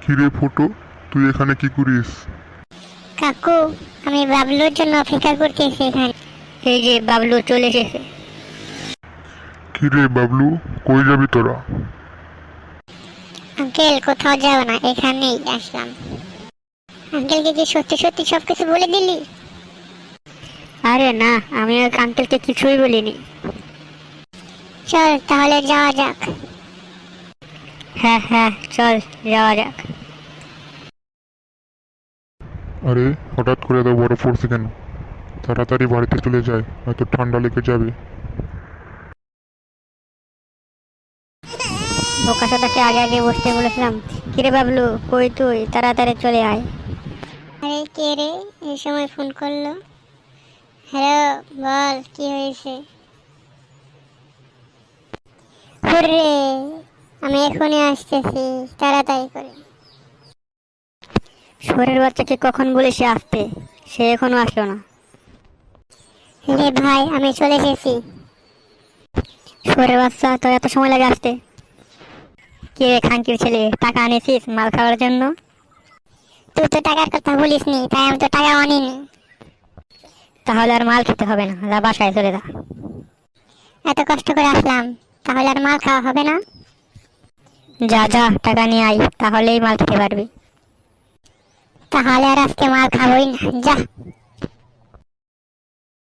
কিরে ফুটো, তুই এখানে কি করিস? কাকু, আমি বাবলুর জন্য অপেক্ষা করতেছি এখানে। এই যে বাবলু চলে এসেছে। কিরে বাবলু, কই যাবি তোরা? আঙ্কেল, কোথাও যাব না, এখানেই আসলাম। আঙ্কেলকে কি সত্যি সত্যি সবকিছু বলে দিলি? আরে না, আমি আঙ্কেলকে কিছুই বলিনি। চল তাহলে যাওয়া যাক। হ্যাঁ হ্যাঁ, চল যাওয়া যাক। আরে হঠাৎ করে এত বরফ পড়ছে কেন? তাড়াতাড়ি বাড়িতে চলে যায়, হয়তো ঠান্ডা লেগে যাবে। বোকা সাদাকে আগে আগে বসতে বলেছিলাম। কিরে বাবলু, কই তুই? তাড়াতাড়ি চলে আয়। আরে কে রে, এই সময় ফোন করলো? হ্যালো, বল কি হয়েছে? হুররে, আমি এখনই আসতেছি, তাড়াতাড়ি করে। শোরের বাচ্চাকে কখন বলে সে আসতে, সে এখনো আসলো না। রে ভাই, আমি চলে এসেছি। শোরের বাচ্চা, তো এত সময় লাগে আসতে? কে রে খানকির ছেলে, টাকা আনিছিস মাল খাওয়ার জন্য? তুই তো টাকার কথা বলিসনি, তাই আমি তো টাকা আনিনি। তাহলে আর মাল খেতে হবে না, যা বাসায় চলে যা। এত কষ্ট করে আসলাম, তাহলে আর মাল খাওয়া হবে না? যা যা, টাকা নিয়ে আয়, তাহলেই মাল খেতে পারবি। তাহলে আর আজকে মাল খাবোই না, যা।